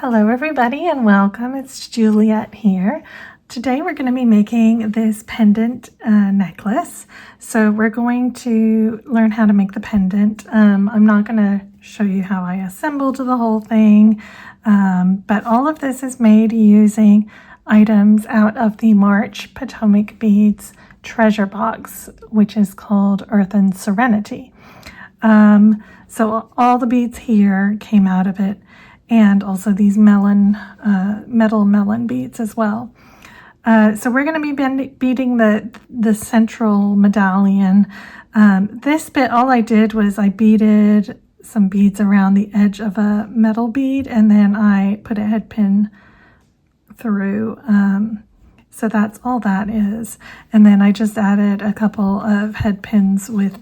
Hello everybody and welcome. It's Juliet here. Today we're going to be making this pendant necklace. So we're going to learn how to make the pendant. I'm not going to show you how I assembled the whole thing, but all of this is made using items out of the March Potomac Beads treasure box, which is called Earthen Serenity. So all the beads here came out of it, and also these metal melon beads as well. So we're going to be beading the central medallion. This bit, all I did was I beaded some beads around the edge of a metal bead, and then I put a headpin through. So that's all that is. And then I just added a couple of headpins with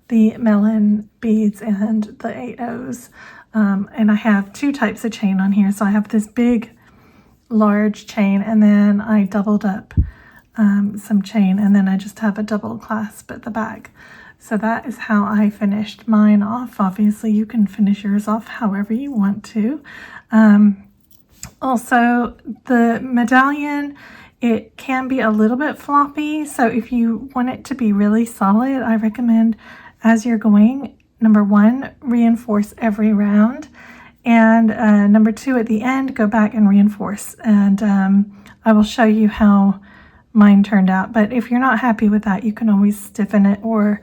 the melon beads and the 8/0s. And I have two types of chain on here. So I have this big, large chain, and then I doubled up some chain, and then I just have a double clasp at the back. So that is how I finished mine off. Obviously, you can finish yours off however you want to. Also, the medallion, it can be a little bit floppy. So if you want it to be really solid, I recommend as you're going, number one, reinforce every round, and number two, at the end, go back and reinforce. And I will show you how mine turned out. But if you're not happy with that, you can always stiffen it or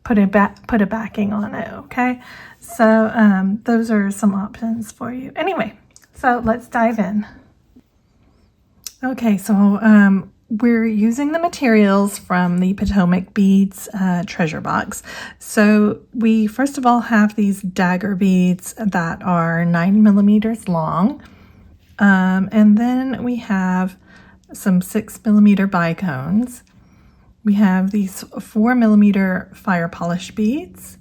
put a backing on it. Okay, so those are some options for you. Anyway, so let's dive in. Okay, so we're using the materials from the Potomac Beads treasure box. So we first of all have these dagger beads that are 9 millimeters long. And then we have some 6 millimeter bicones. We have these 4 millimeter firepolish beads.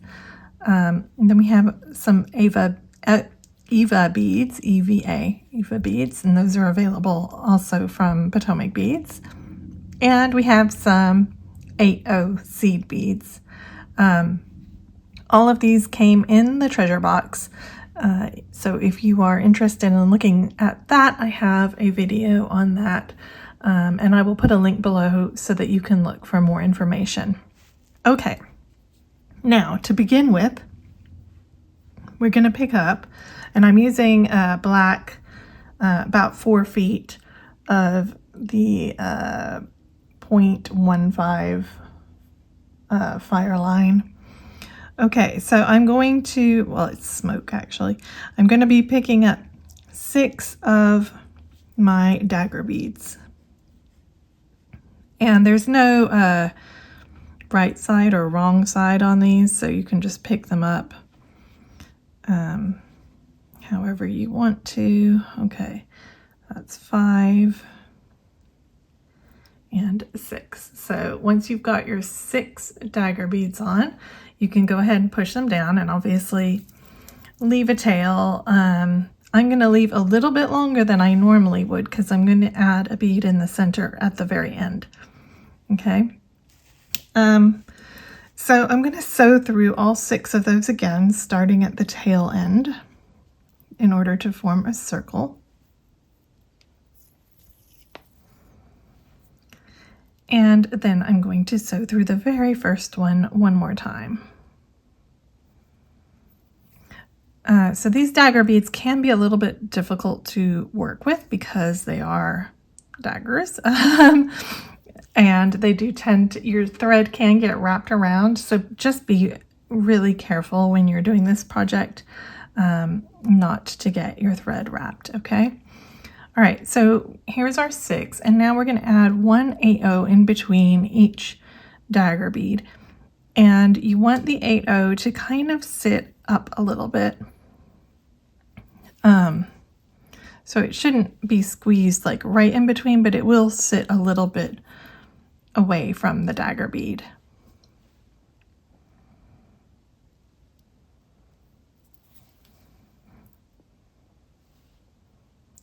And then we have some EVA beads, EVA beads, and those are available also from Potomac Beads. And we have some 8/0 seed beads. All of these came in the treasure box. So if you are interested in looking at that, I have a video on that. And I will put a link below so that you can look for more information. Okay, now to begin with, we're going to pick up, and I'm using black, about 4 feet of the 0.15 Fireline. Okay, so I'm going to, well, it's smoke actually. I'm going to be picking up 6 of my dagger beads. And there's no right side or wrong side on these, so you can just pick them up however you want to. Okay, that's 5 and 6. So once you've got your 6 dagger beads on, you can go ahead and push them down and obviously leave a tail. I'm going to leave a little bit longer than I normally would because I'm going to add a bead in the center at the very end. Okay. So I'm going to sew through all 6 of those again, starting at the tail end in order to form a circle. And then I'm going to sew through the very first one more time. So these dagger beads can be a little bit difficult to work with because they are daggers. And they do tend to, your thread can get wrapped around. So just be really careful when you're doing this project not to get your thread wrapped, okay? All right, so here's our 6, and now we're going to add 1 8/0 in between each dagger bead. And you want the 8/0 to kind of sit up a little bit. So it shouldn't be squeezed like right in between, but it will sit a little bit away from the dagger bead.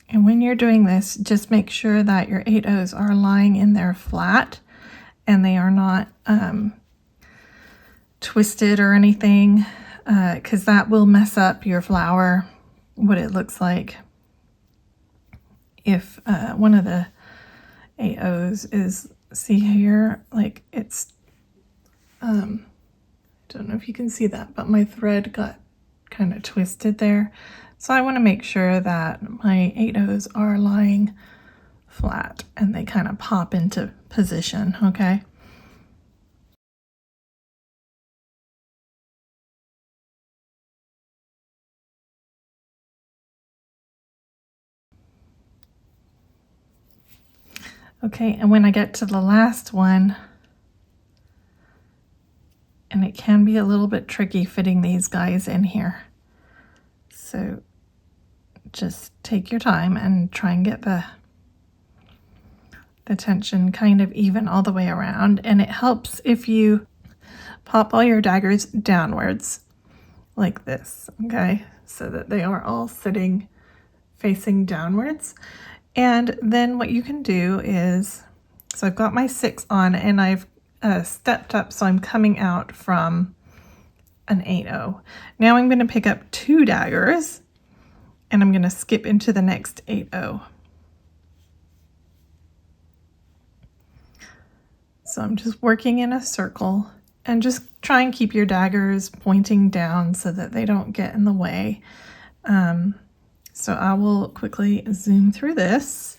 And when you're doing this, just make sure that your 8/0s are lying in there flat and they are not twisted or anything, because that will mess up your flower, what it looks like. if one of the AOs is, see here, like it's, don't know if you can see that, but my thread got kind of twisted there. So I want to make sure that my 8/0s are lying flat and they kind of pop into position, okay? Okay, and when I get to the last one, and it can be a little bit tricky fitting these guys in here. So just take your time and try and get the tension kind of even all the way around. And it helps if you pop all your daggers downwards like this, okay? So that they are all sitting facing downwards. And then what you can do is, so I've got my 6 on and I've stepped up, so I'm coming out from an 8/0. Now I'm going to pick up 2 daggers and I'm going to skip into the next 8/0. So I'm just working in a circle, and just try and keep your daggers pointing down so that they don't get in the way. So I will quickly zoom through this.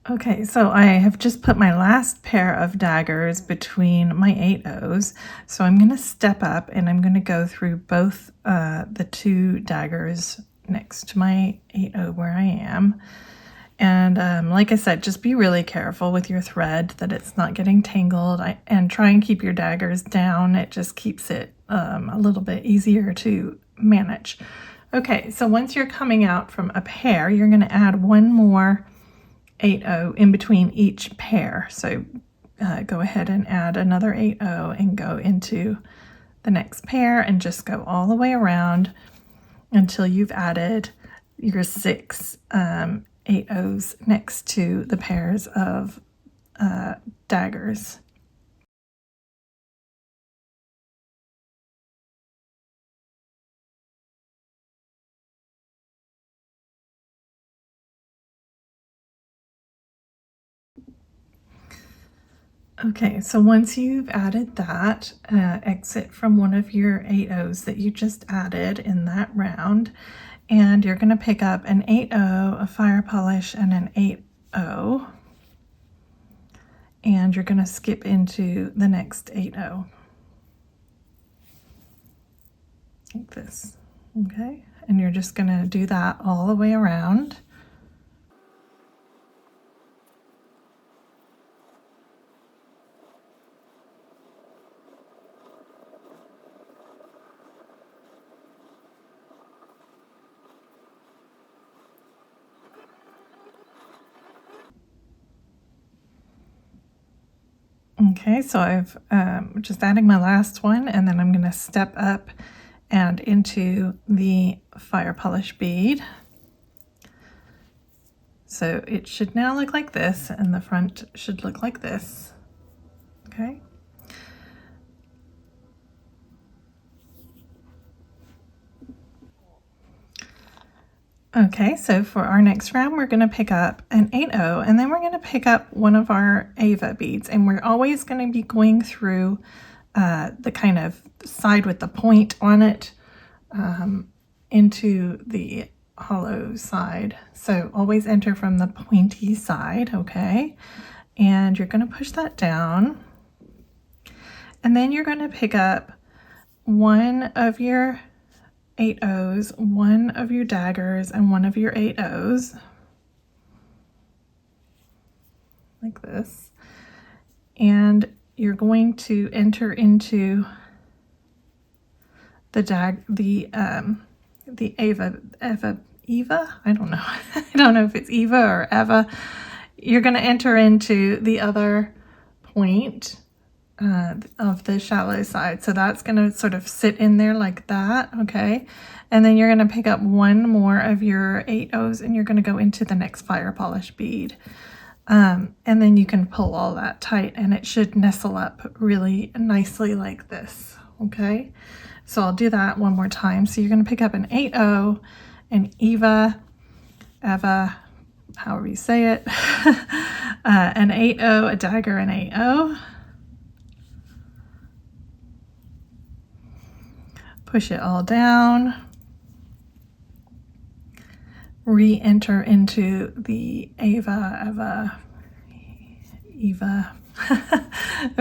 Okay, so I have just put my last pair of daggers between my 8/0s. So I'm going to step up and I'm going to go through both the 2 daggers next to my 8/0 where I am. And like I said, just be really careful with your thread that it's not getting tangled, and try and keep your daggers down. It just keeps it a little bit easier to manage. Okay, so once you're coming out from a pair, you're going to add 1 more 8/0 in between each pair. So go ahead and add another 8/0 and go into the next pair and just go all the way around until you've added your 6 8/0s next to the pairs of daggers. Okay, so once you've added that, exit from one of your 8/0s that you just added in that round, and you're going to pick up an 8/0, a firepolish, and an 8/0, and you're going to skip into the next 8/0 like this, okay? And you're just going to do that all the way around. Okay, so I've just adding my last one, and then I'm going to step up and into the fire polish bead. So it should now look like this, and the front should look like this. Okay. Okay, so for our next round, we're going to pick up an 8/0, and then we're going to pick up one of our EVA beads, and we're always going to be going through the kind of side with the point on it into the hollow side. So always enter from the pointy side, okay? And you're going to push that down, and then you're going to pick up one of your 8/0s, one of your daggers, and one of your 8/0s, like this, and you're going to enter into the EVA. I don't know. I don't know if it's EVA or EVA. You're going to enter into the other point of the shallow side. So that's going to sort of sit in there like that, okay? And then you're going to pick up one more of your 8/0s and you're going to go into the next fire polish bead. And then you can pull all that tight and it should nestle up really nicely like this, okay? So I'll do that one more time. So you're going to pick up an 8/0, an EVA, however you say it, an 8/0, a dagger, an 8/0. Push it all down. Re-enter into the EVA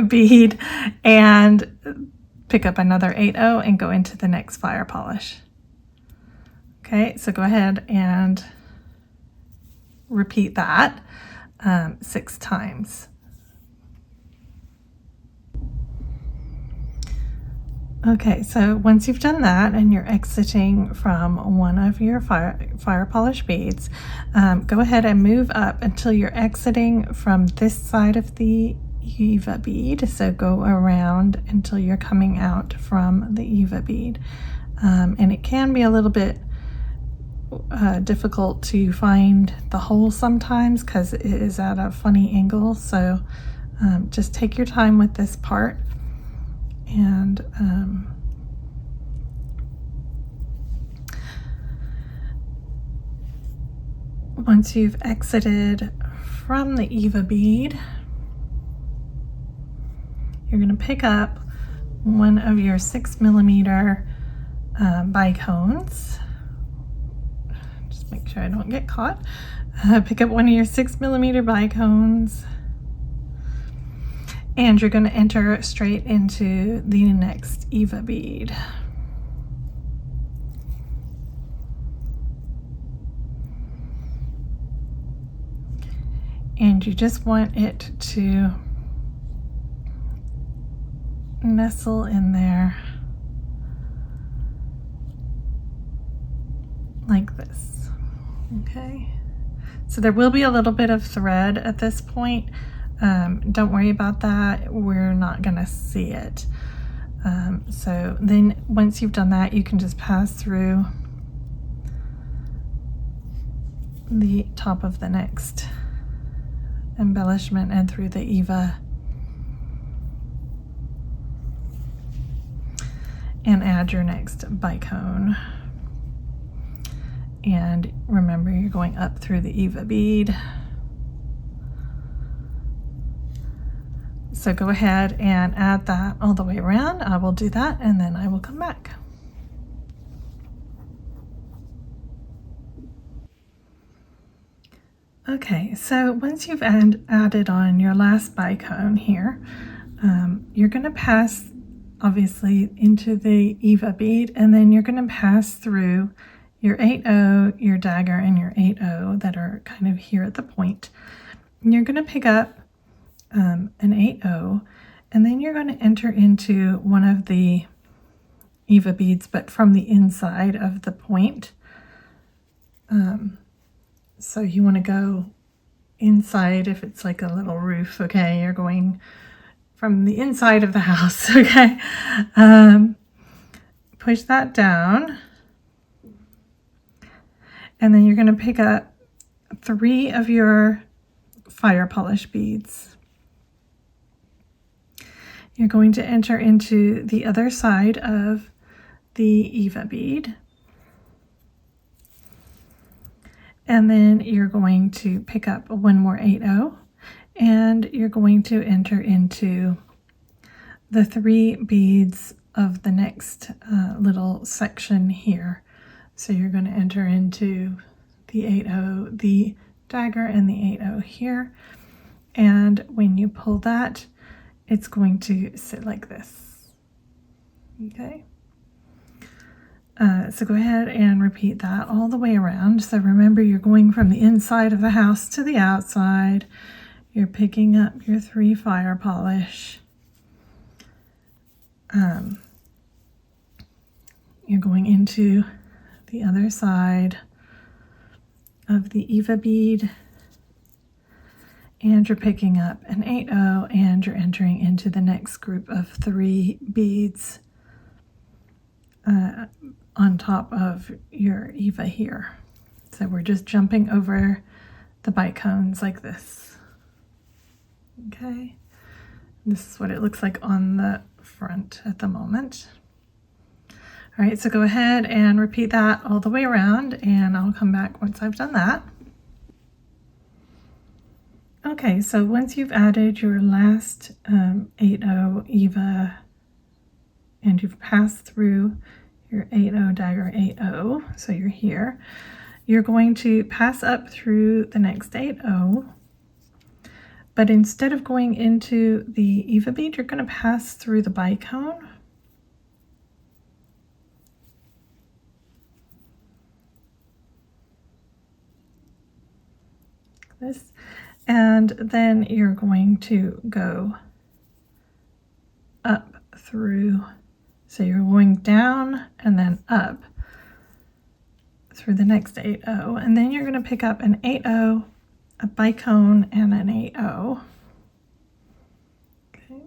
bead and pick up another 8/0 and go into the next fire polish. Okay, so go ahead and repeat that 6 times. Okay, so once you've done that and you're exiting from one of your fire polish beads, go ahead and move up until you're exiting from this side of the EVA bead. So go around until you're coming out from the EVA bead. And it can be a little bit difficult to find the hole sometimes because it is at a funny angle. So just take your time with this part. And once you've exited from the EVA bead, you're going to pick up one of your 6mm bicones. Just make sure I don't get caught. Pick up one of your 6mm bicones. And you're going to enter straight into the next EVA bead. And you just want it to nestle in there like this. Okay. So there will be a little bit of thread at this point. Don't worry about that. We're not going to see it. So then once you've done that, you can just pass through the top of the next embellishment and through the EVA and add your next bicone. And remember, you're going up through the EVA bead. So go ahead and add that all the way around. I will do that and then I will come back. Okay, so once you've added on your last bicone here, you're going to pass obviously into the EVA bead, and then you're going to pass through your 8/0, your dagger, and your 8/0 that are kind of here at the point. And you're going to pick up an 8/0, and then you're going to enter into one of the EVA beads, but from the inside of the point. So you want to go inside if it's like a little roof, okay? You're going from the inside of the house, okay? Push that down. And then you're going to pick up 3 of your fire polish beads. You're going to enter into the other side of the EVA bead. And then you're going to pick up one more 8/0, and you're going to enter into the 3 beads of the next little section here. So you're going to enter into the 8/0, the dagger, and the 8/0 here. And when you pull that, it's going to sit like this. Okay. So go ahead and repeat that all the way around. So remember, you're going from the inside of the house to the outside. You're picking up your 3 fire polish. You're going into the other side of the EVA bead, and you're picking up an 8/0, and you're entering into the next group of 3 beads on top of your EVA here. So we're just jumping over the bicones like this. Okay, this is what it looks like on the front at the moment. All right, so go ahead and repeat that all the way around, and I'll come back once I've done that. Okay, so once you've added your last 8/0 EVA and you've passed through your 8/0 dagger 8/0, so you're here, you're going to pass up through the next 8/0, but instead of going into the EVA bead, you're going to pass through the bicone. This, and then you're going to go up through, so you're going down and then up through the next 8/0, and then you're going to pick up an 8/0, a bicone, and an 8/0. Okay,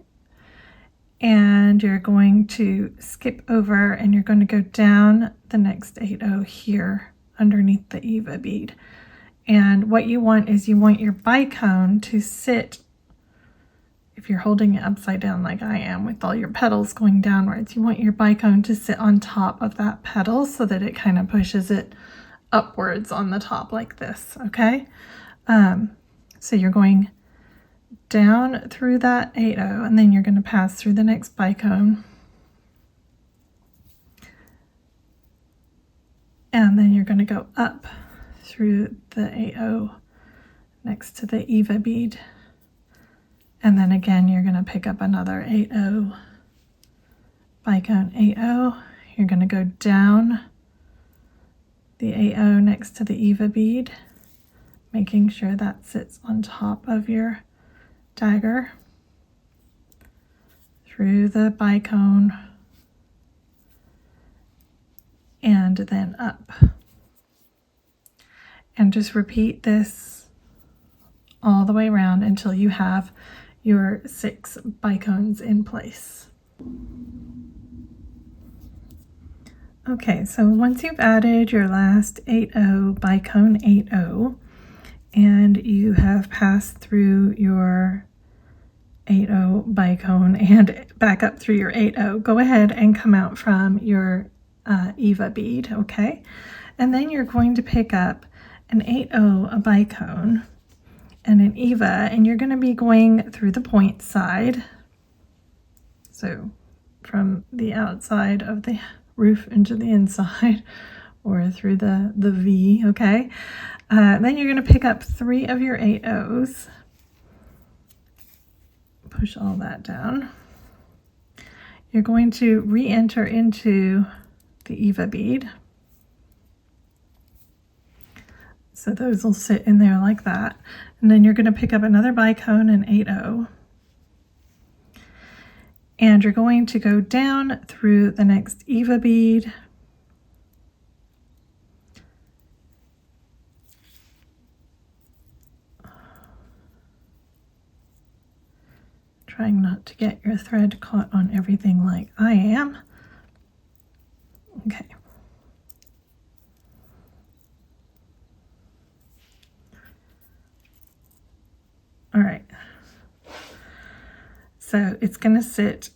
and you're going to skip over, and you're going to go down the next 8/0 here underneath the EVA bead. And what you want is you want your bicone to sit, if you're holding it upside down like I am with all your petals going downwards, you want your bicone to sit on top of that petal so that it kind of pushes it upwards on the top like this, okay? So you're going down through that 8/0, and then you're going to pass through the next bicone. And then you're going to go up through the 8/0 next to the EVA bead, and then again you're going to pick up another 8/0, bicone 8/0. You're going to go down the 8/0 next to the EVA bead, making sure that sits on top of your dagger, through the bicone, and then up. And just repeat this all the way around until you have your 6 bicones in place. Okay, so once you've added your last 8/0 bicone 8/0, and you have passed through your 8/0 bicone and back up through your 8/0, go ahead and come out from your EVA bead, okay? And then you're going to pick up an 8/0, a bicone, and an EVA, and you're going to be going through the point side, so from the outside of the roof into the inside, or through the V, okay? Then you're going to pick up 3 of your 8/0s, push all that down. You're going to re-enter into the EVA bead. So those will sit in there like that. And then you're going to pick up another bicone and 8/0. And you're going to go down through the next EVA bead. Trying not to get your thread caught on everything like I am. Okay. All right, so it's going to sit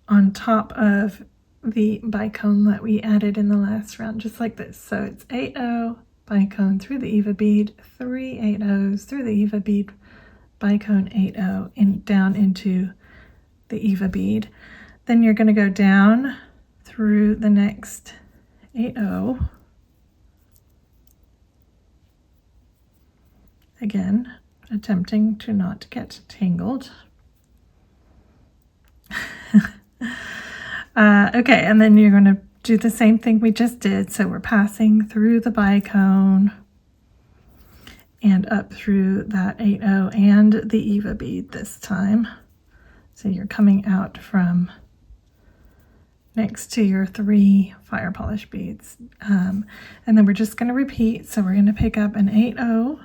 on top of the bicone that we added in the last round, just like this. So it's 8/0, bicone through the EVA bead, 3 8/0s through the EVA bead, bicone 8/0, and down into the EVA bead. Then you're going to go down through the next 8/0. Again, attempting to not get tangled. Okay, and then you're going to do the same thing we just did. So we're passing through the bicone and up through that 8/0 and the EVA bead this time. So you're coming out from next to your 3 fire polish beads. And then we're just going to repeat. So we're going to pick up an 8/0,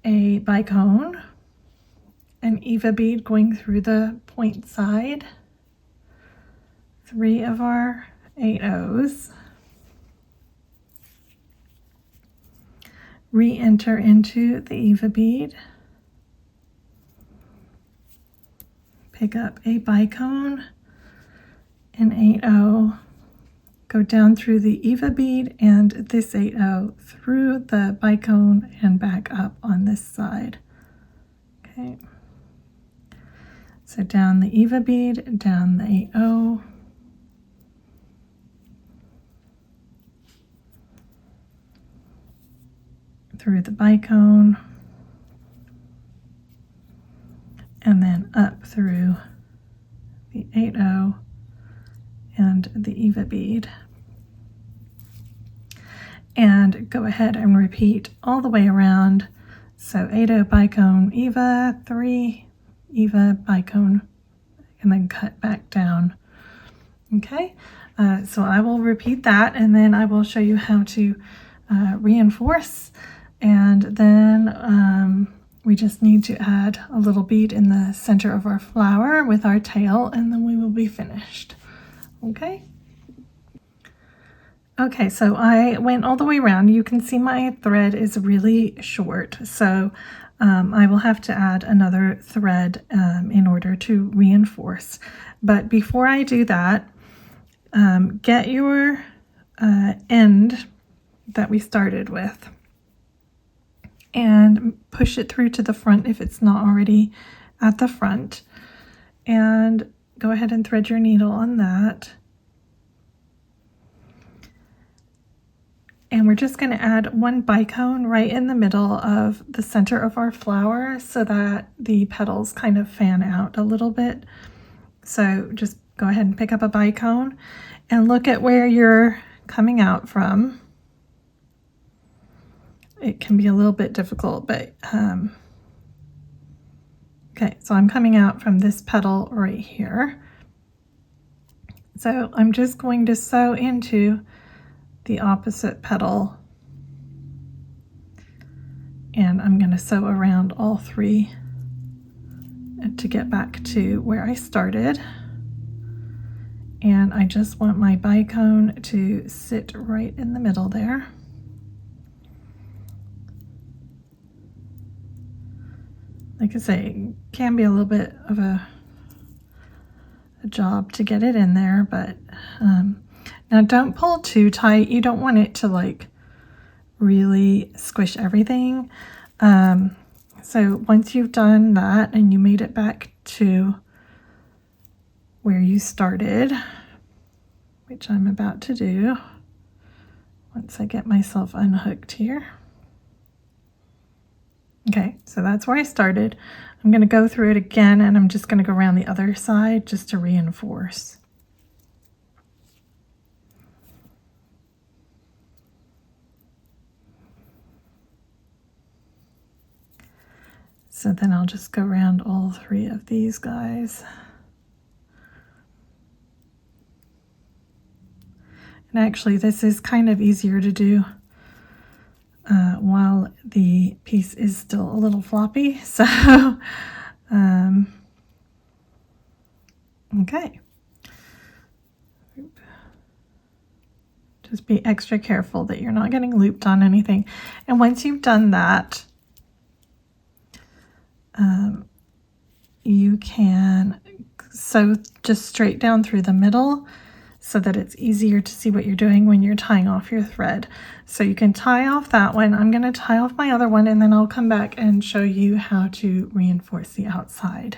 a bicone, an EVA bead going through the point side, 3 of our 8 O's, re-enter into the EVA bead, pick up a bicone, an 8O, go down through the EVA bead and this 8O through the bicone and back up on this side. Okay, so down the EVA bead, down the 8O, through the bicone, and then up through the 8O and the EVA bead. And go ahead and repeat all the way around. So 8O bicone, EVA, 3, EVA bicone, and then cut back down. Okay, so I will repeat that, and then I will show you how to reinforce, and then we just need to add a little bead in the center of our flower with our tail, and then we will be finished. Okay. Okay, so I went all the way around. You can see my thread is really short, so I will have to add another thread in order to reinforce. But before I do that, get your end that we started with and push it through to the front if it's not already at the front, and go ahead and thread your needle on that. And we're just going to add 1 bicone right in the middle of the center of our flower so that the petals kind of fan out a little bit. So just go ahead and pick up a bicone and look at where you're coming out from. It can be a little bit difficult, but okay, so I'm coming out from this petal right here. So I'm just going to sew into the opposite petal, and I'm going to sew around all 3 to get back to where I started. And I just want my bicone to sit right in the middle there. Like I say, it can be a little bit of a job to get it in there, but now don't pull too tight. You don't want it to like really squish everything. So once you've done that and you made it back to where you started, which I'm about to do once I get myself unhooked here. Okay, so that's where I started. I'm going to go through it again, and I'm just going to go around the other side just to reinforce. So then I'll just go around all 3 of these guys. And actually, this is kind of easier to do while the piece is still a little floppy. So, okay. Just be extra careful that you're not getting looped on anything. And once you've done that, you can sew just straight down through the middle so that it's easier to see what you're doing when you're tying off your thread. So you can tie off that one. I'm going to tie off my other one, and then I'll come back and show you how to reinforce the outside.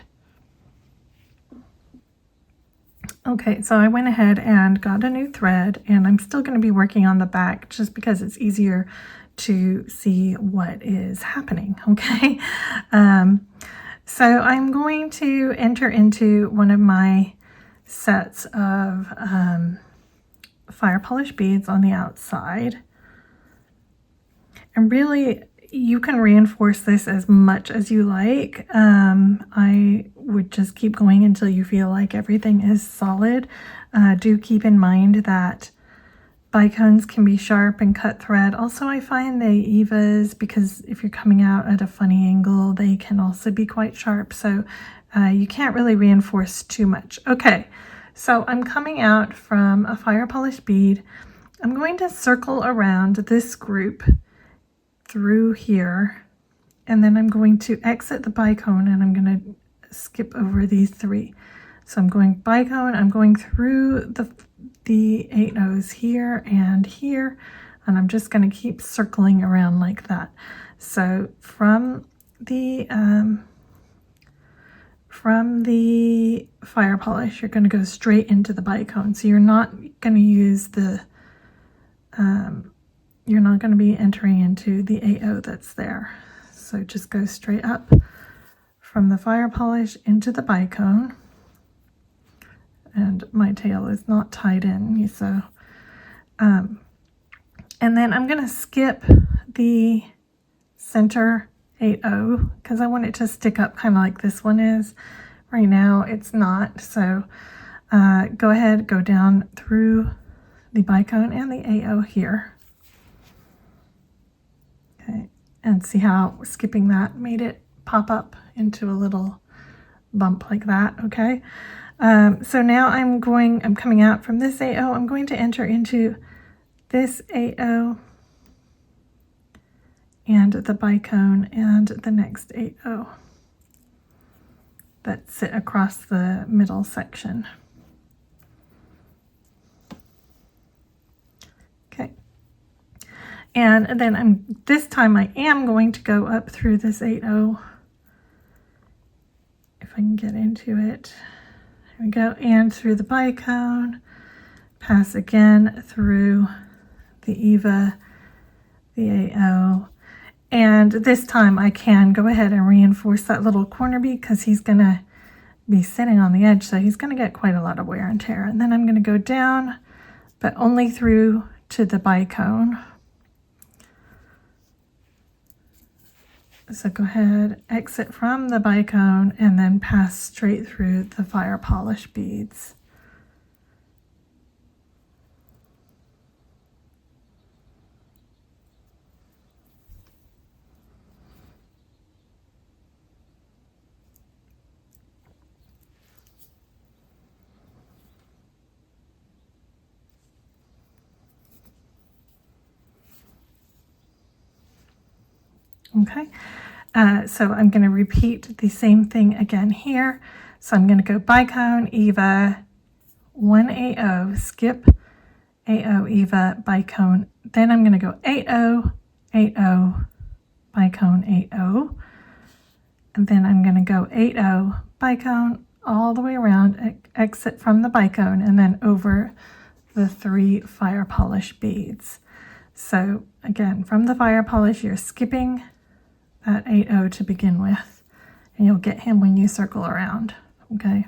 Okay, so I went ahead and got a new thread, and I'm still going to be working on the back just because it's easier to see what is happening, okay? So I'm going to enter into one of my sets of fire polish beads on the outside. And really, you can reinforce this as much as you like. I would just keep going until you feel like everything is solid. Do keep in mind that bicones can be sharp and cut thread. Also, I find the EVAs, because if you're coming out at a funny angle, they can also be quite sharp. So you can't really reinforce too much. Okay, so I'm coming out from a fire polish bead. I'm going to circle around this group through here, and then I'm going to exit the bicone, and I'm going to skip over these 3. So I'm going bicone, I'm going through the 8 O's here and here, and I'm just going to keep circling around like that. So from the fire polish, you're going to go straight into the bicone. So you're not going to use the you're not going to be entering into the 8O that's there. So just go straight up from the fire polish into the bicone. And my tail is not tied in, so and then I'm going to skip the center 8O because I want it to stick up kind of like this one is. Right now it's not, so go ahead, go down through the bicone and the 8O here. Okay, and see how skipping that made it pop up into a little bump like that. Okay. So now I'm coming out from this 8O. I'm going to enter into this 8O and the bicone and the next 8O that sit across the middle section. Okay. And then this time I am going to go up through this 8O. If I can get into it. We go, and through the bicone, pass again through the EVA, the 8O, and this time I can go ahead and reinforce that little corner bead because he's going to be sitting on the edge, so he's going to get quite a lot of wear and tear. And then I'm going to go down, but only through to the bicone. So go ahead, exit from the bicone, and then pass straight through the fire polish beads. Okay, so I'm going to repeat the same thing again here. So I'm going to go bicone, EVA, 1 8O, skip 8O, EVA, bicone. Then I'm going to go 8O, 8O, bicone, 8O. And then I'm going to go 8O, bicone, all the way around, exit from the bicone, and then over the 3 fire polish beads. So again, from the fire polish, you're skipping that 8O to begin with, and you'll get him when you circle around. Okay.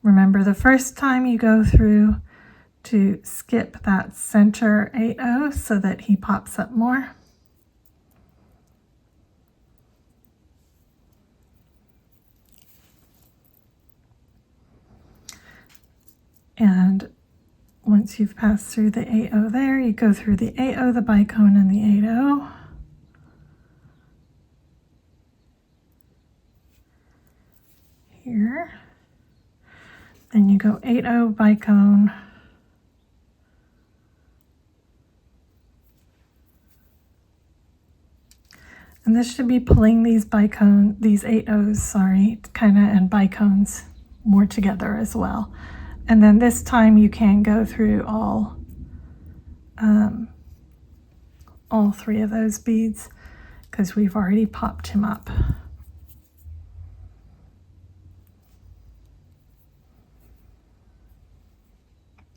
Remember, the first time you go through to skip that center 8O so that he pops up more. And once you've passed through the 8O there, you go through the 8O, the bicone, and the 8O. Here. Then you go 8O, bicone. And this should be pulling these 8Os, sorry, kind of, and bicones more together as well. And then this time you can go through all 3 of those beads because we've already popped him up.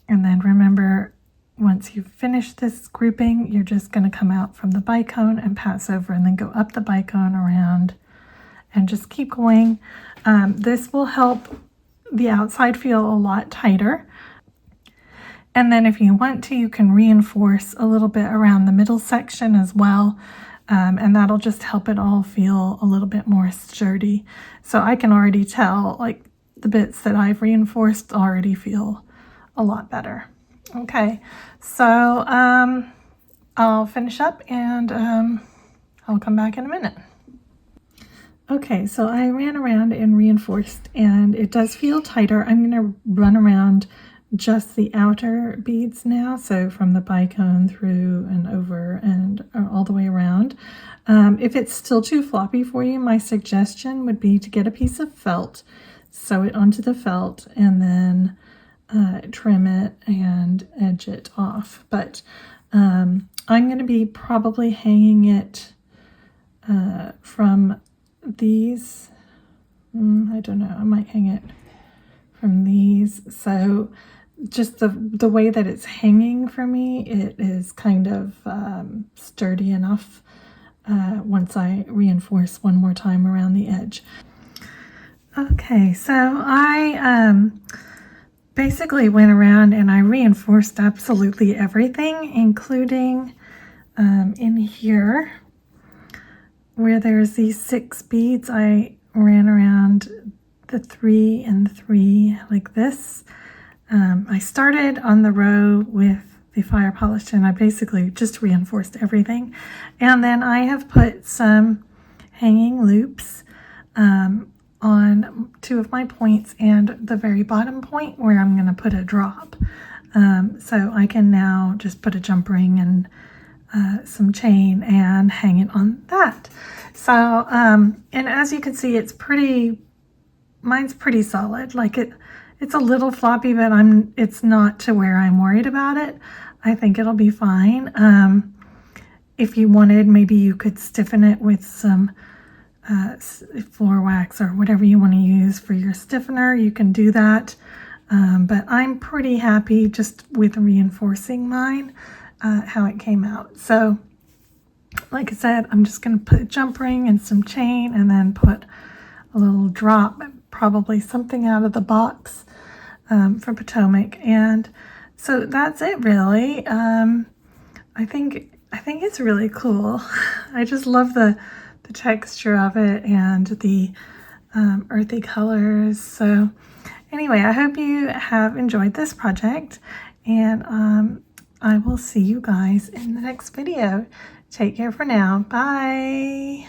And then remember, once you've finished this grouping, you're just going to come out from the bicone and pass over and then go up the bicone around and just keep going. This will help the outside feel a lot tighter. And then if you want to, you can reinforce a little bit around the middle section as well. And that'll just help it all feel a little bit more sturdy. So I can already tell, like, the bits that I've reinforced already feel a lot better. Okay, so I'll finish up and I'll come back in a minute. Okay, so I ran around and reinforced, and it does feel tighter. I'm going to run around just the outer beads now, so from the bicone through and over and all the way around. If it's still too floppy for you, my suggestion would be to get a piece of felt, sew it onto the felt, and then trim it and edge it off. But I'm going to be probably hanging it from these. I don't know, I might hang it from these. So just the way that it's hanging for me, it is kind of sturdy enough once I reinforce one more time around the edge. Okay, so I basically went around and I reinforced absolutely everything, including in here where there's these 6 beads. I ran around the 3 and 3 like this. I started on the row with the fire polish, and I basically just reinforced everything. And then I have put some hanging loops on 2 of my points and the very bottom point where I'm going to put a drop. So I can now just put a jump ring and some chain and hang it on that. So and as you can see, mine's pretty solid. Like it's a little floppy, but it's not to where I'm worried about it. I think it'll be fine. If you wanted, maybe you could stiffen it with some floor wax or whatever you want to use for your stiffener. You can do that. But I'm pretty happy just with reinforcing mine, how it came out. So like I said, I'm just going to put a jump ring and some chain, and then put a little drop, probably something out of the box for Potomac. And so that's it, really. I think it's really cool. I just love the texture of it and the earthy colors. So anyway, I hope you have enjoyed this project, and I will see you guys in the next video. Take care for now. Bye.